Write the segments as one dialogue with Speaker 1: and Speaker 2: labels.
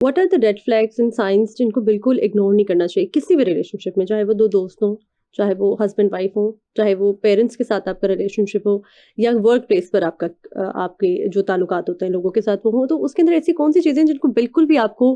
Speaker 1: What are the red flags and signs जिनको बिल्कुल ignore नहीं करना चाहिए किसी भी रिलेशनशिप में, चाहे वो दो दोस्त हों, चाहे वो हस्बैंड वाइफ हो, चाहे वो पेरेंट्स के साथ आपका रिलेशनशिप हो, या वर्क प्लेस पर आपके जो ताल्लुकात होते हैं लोगों के साथ वो हो, तो उसके अंदर ऐसी कौन सी चीज़ें जिनको बिल्कुल भी आपको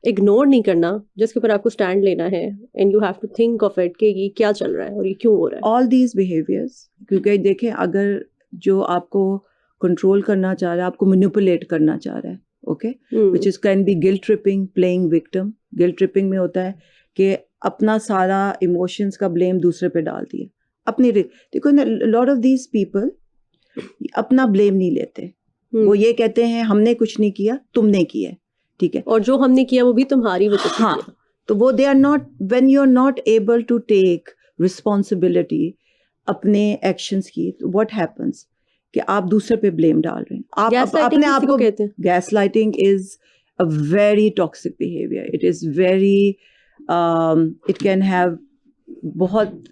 Speaker 1: इग्नोर नहीं करना, जिसके ऊपर आपको स्टैंड लेना है and you have to think of it कि ये क्या चल रहा है और ये क्यों हो रहा है?
Speaker 2: ऑल दीज बिहेवियर्स, क्योंकि देखें, अगर जो आपको कंट्रोल करना चाह रहा है, आपको मैनिपुलेट करना चाह रहा है, okay, which is can be guilt tripping, playing victim. Guilt tripping में होता है कि अपना सारा इमोशंस का ब्लेम दूसरे पे डाल दिया. अपनी देखो, लॉट ऑफ दीज पीपल अपना ब्लेम नहीं लेते. वो ये कहते हैं हमने कुछ नहीं किया, तुमने किया. ठीक है,
Speaker 1: और जो हमने किया वो भी तुम्हारी वजह से
Speaker 2: हाँ,
Speaker 1: किया.
Speaker 2: तो वो they are not, when you are not able to take responsibility अपने एक्शंस की, तो व्हाट हैपेंस कि आप दूसरे पे ब्लेम डाल रहे हैं. आप अपने आप को
Speaker 1: कहते हैं.
Speaker 2: Gaslighting is a very toxic behaviour. It is very, it can have बहुत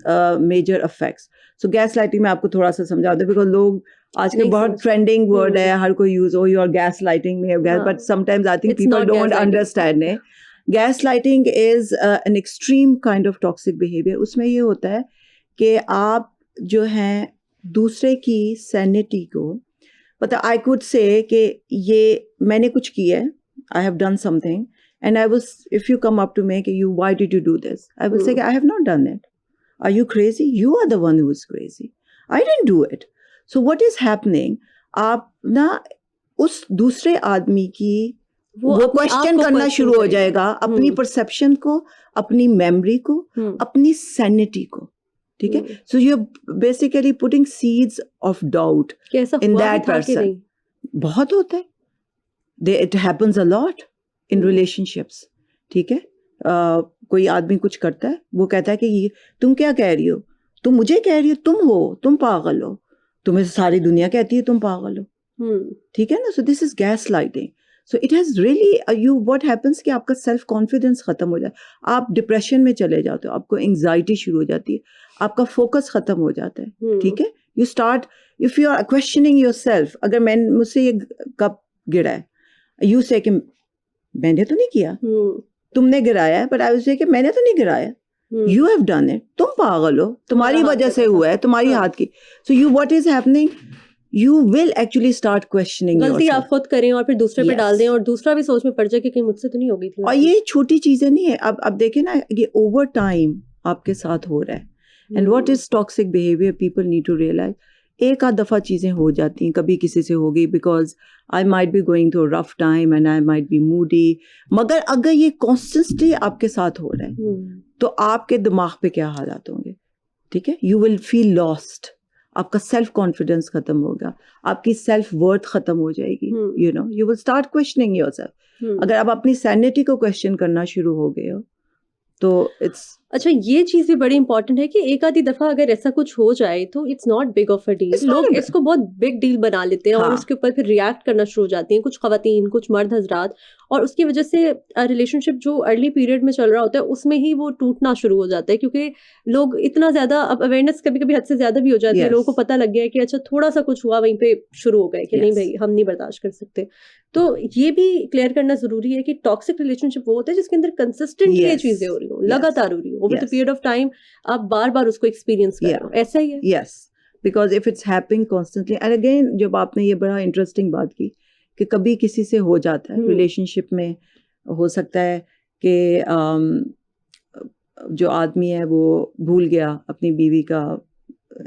Speaker 2: major effects. So gaslighting में आपको थोड़ा सा समझा दो, बिकॉज लोग आज के बहुत ट्रेंडिंग वर्ड है, हर कोई use, oh you are gaslighting में, but sometimes I think people don't understand it. Gaslighting is an extreme kind of toxic behavior. उसमें ये होता है कि आप जो हैं दूसरे की sanity को, मतलब I could say कि ये मैंने कुछ किया है, I have done something, and if you come up to me कि why did you do this? I will say I have not done it. Are you crazy? You are the one who is crazy. I didn't do it. So what is happening? आप ना उस दूसरे आदमी की वो question करना शुरू हो जाएगा, अपनी परसेप्शन को, अपनी मेमोरी को, अपनी सैनिटी को. ठीक है, so you are basically putting seeds of doubt in that person. बहुत होता है, it happens a lot in relationships. ठीक है, कोई आदमी कुछ करता है, वो कहता है कि ये तुम क्या कह रही हो, तुम मुझे कह रही हो, तुम पागल हो, तुम्हें सारी दुनिया कहती है तुम पागल हो. ठीक है ना, so this is gas lighting. So it has really what happens कि आपका सेल्फ कॉन्फिडेंस खत्म हो जाए, आप डिप्रेशन में चले जाते हो, आपको एंग्जाइटी शुरू हो जाती है, आपका फोकस खत्म हो जाता है. ठीक है, you start, if you are questioning yourself, अगर मुझसे ये कप गिरा है, यू से कि मैंने तो नहीं किया, तुमने गिराया है, बट आई विल से कि मैंने तो नहीं गिराया, यू हैव डन इट, तुम पागल हो, तुम्हारी वजह से हुआ है, तुम्हारी हाथ की. So you what is happening, you will actually start questioning yourself.
Speaker 1: गलती आप खुद करें और फिर दूसरे पे डाल दें, और दूसरा भी सोच में पड़ जाए कि कहीं मुझसे तो नहीं हो गई थी.
Speaker 2: और ये छोटी चीजें नहीं है. अब देखें ना, ये ओवर टाइम आपके साथ हो रहा है. And what is toxic behaviour, people need to realise. एक आध दफा चीजें हो जाती हैं, कभी किसी से हो गई, because I might be going through rough time and I might be Moody. मगर अगर ये कॉन्स्टेंटली आपके साथ हो रहा है, तो आपके दिमाग पे क्या हालात होंगे. ठीक है, यू विल फील लॉस्ट, आपका सेल्फ कॉन्फिडेंस खत्म होगा, आपकी सेल्फ वर्थ खत्म हो जाएगी. You know, you will start questioning yourself. अगर आप अपनी सैनिटी को क्वेश्चन करना शुरू हो गए हो, तो इट्स
Speaker 1: अच्छा. ये चीज भी बड़ी इंपॉर्टेंट है कि एक आधी दफा अगर ऐसा कुछ हो जाए तो it's not big of a deal. लोग इसको बहुत बिग डील बना लेते हैं, और उसके ऊपर फिर रिएक्ट करना शुरू हो जाती हैं, कुछ खवातीन, कुछ मर्द हजरात, और उसकी वजह से रिलेशनशिप जो अर्ली पीरियड में चल रहा होता है उसमें ही वो टूटना शुरू हो जाता है, क्योंकि लोग इतना ज्यादा, अब अवेयरनेस कभी कभी हद से ज्यादा भी हो जाती है. लोगों को पता लग गया है कि अच्छा थोड़ा सा कुछ हुआ, वहीं पे शुरू हो गए कि नहीं भाई हम नहीं बर्दाश्त कर सकते. तो ये भी क्लियर करना जरूरी है कि टॉक्सिक रिलेशनशिप वो होता है जिसके अंदर कंसिस्टेंटली ये चीजें हो रही हो, लगातार हो रही हो, over the period of time आप बार बार उसको एक्सपीरियंस कर रहे हो. ऐसा ही है.
Speaker 2: Yes, because if it's happening constantly. And again, जब आपने ये बड़ा इंटरेस्टिंग बात की कि कभी किसी से हो जाता है रिलेशनशिप में, हो सकता है कि जो आदमी है वो भूल गया अपनी बीवी का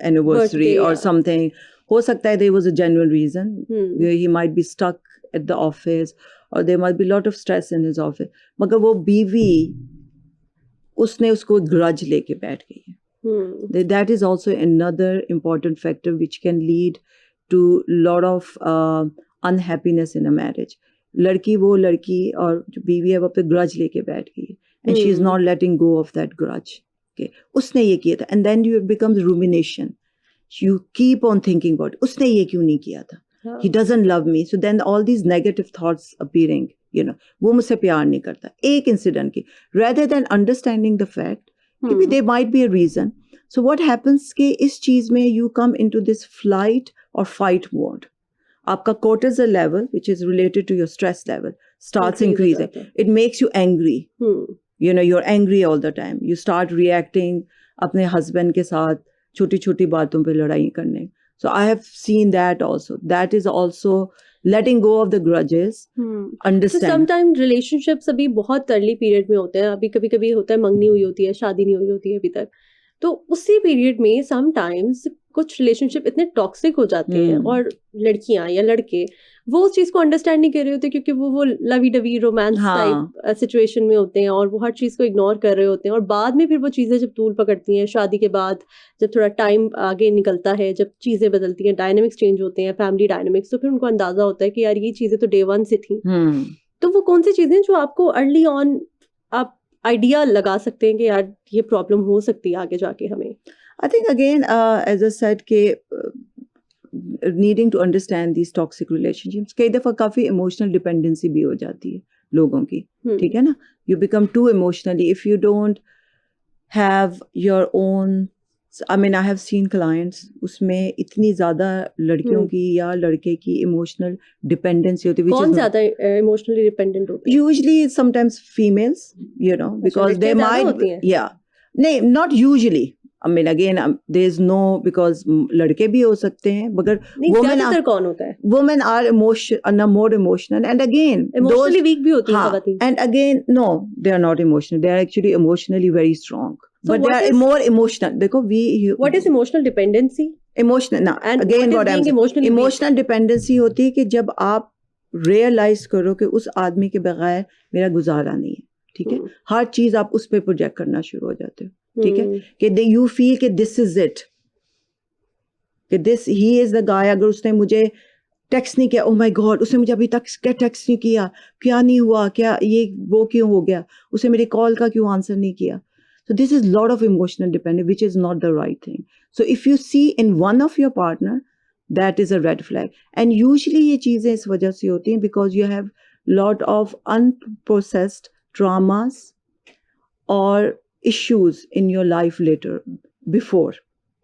Speaker 2: एनिवर्सरी और समथिंग. हो सकता है there was a genuine reason, he might be stuck at the office, और there might be lot of stress in his office, मगर वो बीवी उसने उसको ग्रज लेके बैठ गई है. That is also another important factor which can lead to lot of unhappiness in a marriage. लड़की और जो बीवी है वो अपने ग्रज लेके बैठ गई है, and she is not letting go of that grudge. Okay, उसने ये किया था, and then it becomes rumination. You keep on thinking about it. उसने ये क्यों नहीं किया था? He doesn't love me. So then all these negative thoughts appearing. You know, वो मुझसे प्यार नहीं करता. एक इंसिडेंट की, rather than understanding the fact, maybe there might be a reason. So what happens कि इस चीज में you come into this flight or fight mode. आपका cortisol level, which is related to your stress level, starts
Speaker 1: Increase हो
Speaker 2: increasing.
Speaker 1: जाता है।
Speaker 2: It makes you angry. You know, you're angry all the time. You start reacting अपने husband के साथ छोटी छोटी बातों पे लड़ाई करने. So I have seen that also. That is also letting go of the grudges.
Speaker 1: तो
Speaker 2: Understand.
Speaker 1: समटाइम रिलेशनशिप्स अभी बहुत अर्ली पीरियड में होते हैं, अभी कभी कभी होता है मंगनी हुई होती है, शादी नहीं हुई होती है अभी तक, तो उसी पीरियड में समटाइम्स कुछ रिलेशनशिप इतने टॉक्सिक हो जाते हैं और लड़कियां या लड़के वो उस चीज को अंडरस्टैंड नहीं कर रहे होते क्योंकि वो lovey dovey romance type situation में होते हैं और वो हर चीज को इग्नोर कर रहे होते हैं, और बाद में फिर वो चीजें जब तूल पकड़ती हैं शादी के बाद, जब थोड़ा टाइम आगे निकलता है, जब चीजें बदलती हैं, डायनेमिक्स चेंज होते हैं, फैमिली डायनेमिक्स, तो फिर उनको अंदाजा होता है कि यार ये चीजें तो डे वन से थी। तो वो कौन सी चीजें जो आपको अर्ली ऑन आप आइडिया लगा सकते हैं कि यार ये प्रॉब्लम हो सकती है आगे जाके हमें?
Speaker 2: I think again, as I said, कि needing to understand these toxic relationships, कई दफ़ा काफ़ी emotional dependency भी हो जाती है लोगों की, ठीक है ना? You become too emotionally if you don't have your own. I mean, I have seen clients उसमें इतनी ज़्यादा लड़कियों की या लड़के की emotional dependency होती है.
Speaker 1: कौन ज़्यादा emotionally dependent होते हैं?
Speaker 2: Usually, sometimes females, you know, because they might, yeah, नहीं, not usually. I mean, again, there is no, because लड़के भी हो सकते हैं, मगर
Speaker 1: ज़्यादातर कौन होता है?
Speaker 2: Women are more emotional, and again,
Speaker 1: emotionally weak भी होती हैं ख़वातीन.
Speaker 2: And again, no, they are not emotional. They are actually emotionally very strong, so but they are more emotional. देखो,
Speaker 1: what is emotional dependency?
Speaker 2: Emotional, now
Speaker 1: and
Speaker 2: again,
Speaker 1: what I'm saying,
Speaker 2: emotional dependency होती है कि जब आप realize करो कि उस आदमी के बगैर मेरा गुजारा नहीं है, ठीक है, हर चीज आप उस पे प्रोजेक्ट करना शुरू हो जाते हो, ठीक है, कि यू फील कि दिस इज इट, कि this he is the guy. अगर उसने मुझे टेक्स्ट नहीं किया, ओह माय गॉड, उसने मुझे अभी तक क्या टेक्स्ट नहीं किया, क्या नहीं हुआ, क्या ये वो क्यों हो गया, उसने मेरी कॉल का क्यों आंसर नहीं किया. So this is lot of emotional dependence, which is not the right thing. So if you see in one of your partner, that is a red flag. And usually ये चीजें इस वजह से होती हैं because you have lot of unprocessed traumas or issues in your life later, before,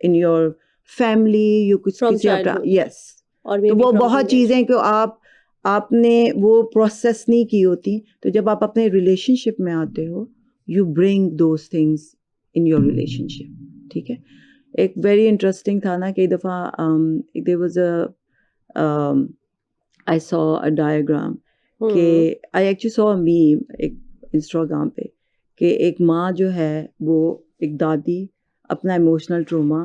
Speaker 2: in your family, you कुछ किसी अपना, yes, तो वो बहुत चीजें कि आपने वो प्रोसेस नहीं की होती, तो जब आप अपने रिलेशनशिप में आते हो, you bring those things in your relationship, ठीक है. एक very interesting था ना, कई दफ़ा there was I saw a diagram कि I actually saw a meme एक Instagram पे कि एक माँ जो है वो एक दादी अपना इमोशनल ट्रॉमा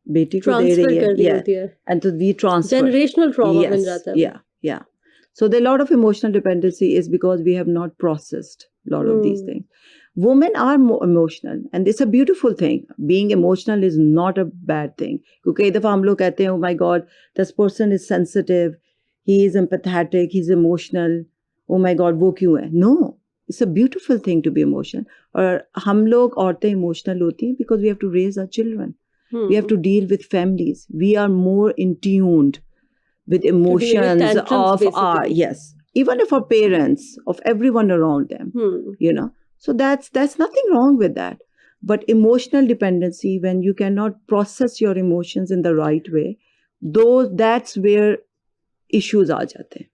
Speaker 2: बेटी को दे रही है, and so we transfer
Speaker 1: generational trauma बन जाता है.
Speaker 2: Yeah. So the lot of emotional dependency is because we have not processed a lot of these things. Women are more emotional, and it's a beautiful thing. Being emotional is not a bad thing. क्योंकि कई दफ़ा हम लोग कहते हैं, oh my God, this person is sensitive, he is empathetic, he's emotional. Oh my God, वो क्यों है? No, it's a beautiful thing to be emotional. और हम लोग औरतें emotional होती हैं because we have to raise our children. We have to deal with families. We are more in tuned with emotions of our, yes, even of our parents, of everyone around them, you know. So that's nothing wrong with that. But emotional dependency, when you cannot process your emotions in the right way, that's where issues आ जाते हैं.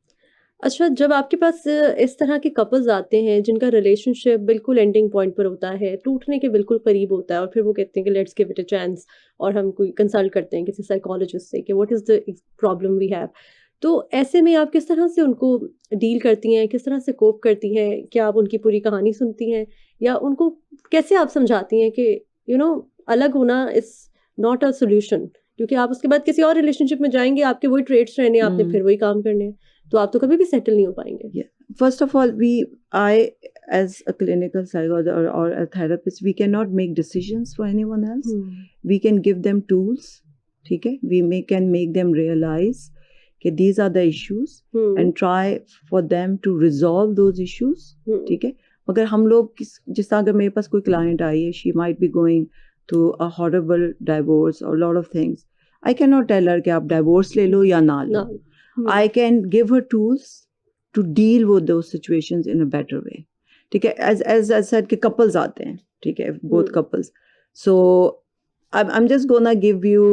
Speaker 1: अच्छा, जब आपके पास इस तरह के couples आते हैं जिनका रिलेशनशिप बिल्कुल एंडिंग पॉइंट पर होता है, टूटने के बिल्कुल करीब होता है, और फिर वो कहते हैं कि let's give it a chance, और हम कोई कंसल्ट करते हैं किसी साइकोलॉजिस्ट से कि what is the problem we have, तो ऐसे में आप किस तरह से उनको डील करती हैं, किस तरह से कोप करती हैं? क्या आप उनकी पूरी कहानी सुनती हैं, या उनको कैसे आप समझाती हैं कि अलग होना इज़ नॉट अ सोल्यूशन, क्योंकि आप उसके बाद किसी और रिलेशनशिप में जाएंगे, आपके वही ट्रेड्स रहने, आपने फिर वही काम करने हैं, तो आप तो कभी भी सेटल नहीं हो पाएंगे.
Speaker 2: First of all, I as a clinical psychologist or a therapist, we cannot make decisions for anyone else. We can give them tools, ठीक है, we can make them realize that these are the issues and try for them to resolve those issues, ठीक है. मगर हम लोग जिस तरह अगर मेरे पास कोई client आई है, she might be going to a horrible divorce or a lot of things, I cannot tell her कि आप divorce ले लो या ना लो. I can give her tools to deal with those situations in a better way. ठीक है, as I said कि couples आते हैं, ठीक है, both couples. So I'm just gonna give you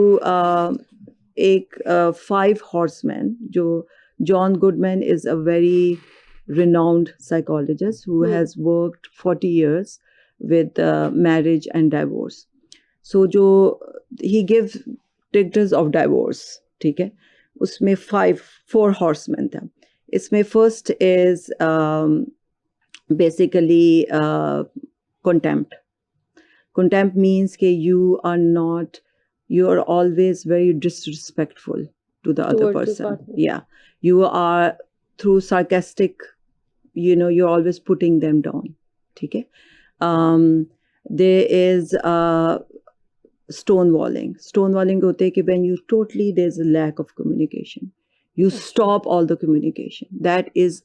Speaker 2: एक 5 horsemen. जो John Goodman is a very renowned psychologist who has worked 40 years with marriage and divorce. So he gives triggers of divorce, ठीक है, उसमें 4 horsemen था. इसमें first is basically contempt. Contempt means that you are always very disrespectful to the other person. Yeah, you are through sarcastic, you're always putting them down. Okay? There is stonewalling. Stonewalling होते हैं कि when there's a lack of communication. You stop all the communication. That is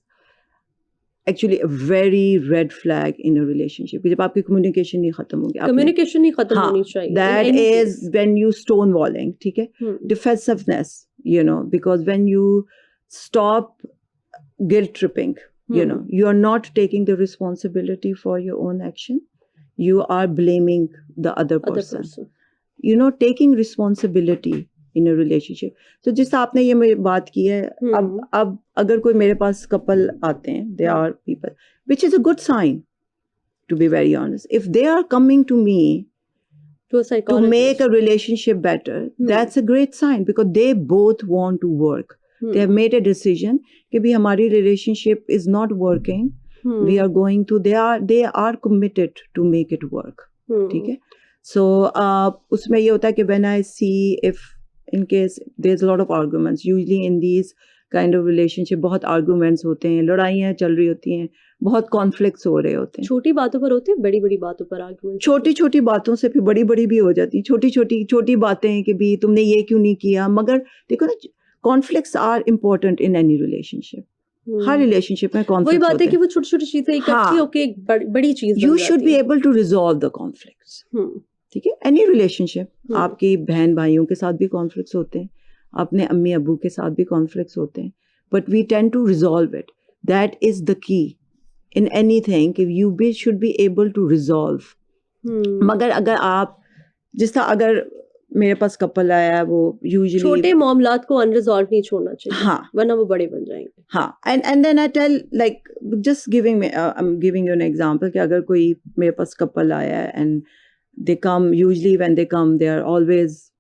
Speaker 2: actually a very red flag in a relationship. जब आपकी communication नहीं खत्म होगी.
Speaker 1: Communication नहीं खत्म होनी चाहिए.
Speaker 2: That is when you stonewalling. ठीक है? Defensiveness, because when you stop guilt tripping, you are not taking the responsibility for your own action. You are blaming the other person. Taking responsibility in a relationship. So जिस आपने ये बात की है, अब अगर कोई मेरे पास couple आते हैं, they are people, which is a good sign, to be very honest. If they are coming to me to make a relationship better, that's a great sign because they both want to work. They have made a decision कि भी हमारी relationship is not working. We are going to, they are committed to make it work. ठीक है? So उसमें ये होता है कि when I see if in case there's a lot of arguments, usually in these kind of relationship बहुत arguments होते हैं, लड़ाइयाँ चल रही होती हैं, बहुत conflicts हो रहे होते हैं.
Speaker 1: छोटी बातों पर होते हैं, बड़ी-बड़ी बातों पर arguments.
Speaker 2: छोटी-छोटी बातों से भी बड़ी-बड़ी भी हो जाती हैं. छोटी बातें हैं कि भी तुमने ये क्यों नहीं किया, मगर देखो ना, conflicts are important in any relationship. Her relationship में conflicts
Speaker 1: वही बात है कि वो छोटी-छोटी चीजें इकट्ठी होके एक बड़ी चीज
Speaker 2: You should be able to resolve the conflicts. ठीक है? Any relationship, आपकी बहन भाइयों के साथ भी conflicts होते हैं, अपने अम्मी अब्बू के साथ भी conflicts होते हैं, but we tend to resolve it. That is the key in anything. You should be able to resolve. मगर अगर आप जिस तरह अगर मेरे पास कपल आया है, वो यूजुअली
Speaker 1: छोटे मामलात को अनरिजॉल्व नहीं छोड़ना चाहिए. हाँ, वरना वो बड़े बन जाएंगे.
Speaker 2: हाँ, and then I tell, like, just I'm giving you an example कि अगर कोई मेरे पास कपल आया है and they come, usually when they come, they are always,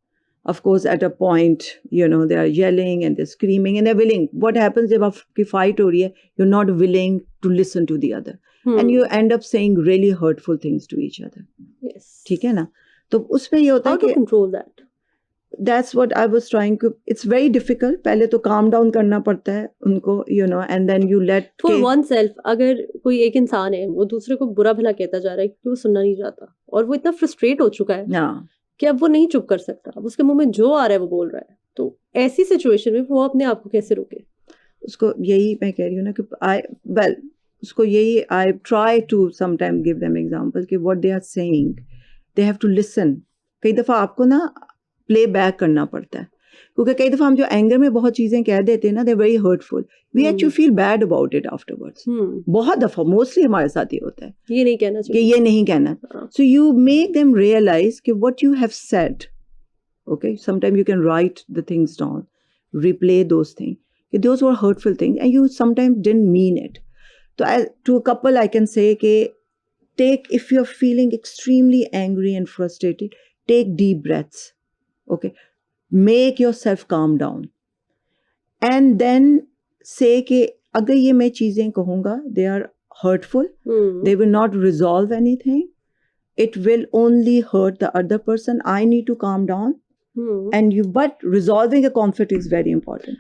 Speaker 2: of course, at a point, they are yelling and they're screaming and they're willing. What happens जब आपकी fight हो रही है, you're not willing to listen to the other. And you end up saying really hurtful things to each other.
Speaker 1: Yes.
Speaker 2: ठीक है ना? तो उसमें ये होता है कि
Speaker 1: how to control that?
Speaker 2: That's what I was trying to. It's very difficult. पहले तो calm down करना पड़ता है उनको, and then you let.
Speaker 1: For oneself, अगर कोई एक इंसान है, वो दूसरे को बुरा भला कहता जा रहा है क्योंकि वो सुनना नहीं चाहता और वो इतना फ्रस्ट्रेट हो चुका है कि अब वो नहीं चुप कर सकता. अब उसके मुंह में जो आ रहा है वो बोल रहा है. तो ऐसी सिचुएशन में वो अपने आप को कैसे रोके? उसको
Speaker 2: यही मैं कह रही हूँ ना कि उसको यही I try to sometimes give them example कि what they are saying, they have to listen. कई दफ़ा आपको ना प्ले बैक करना पड़ता है क्योंकि कई दफ़ा हम जो एंगर में बहुत चीज़ें कह देते हैं ना, they're very hurtful. We actually feel bad about it afterwards. बहुत दफ़ा मोस्टली हमारे साथ ये होता है,
Speaker 1: ये नहीं कहना चाहिए,
Speaker 2: कि ये नहीं कहना. So you make them realize कि what you have said, okay, sometimes you can write the things down, replay those things. Those were hurtful things and you sometimes didn't mean it. So to a couple I can say कि if you're feeling extremely angry and frustrated, take deep breaths. Okay, make yourself calm down and then say कि अगर ये मैं चीजें कहूँगा, they are hurtful, they will not resolve anything, it will only hurt the other person. I need to calm down. But resolving a conflict is very important.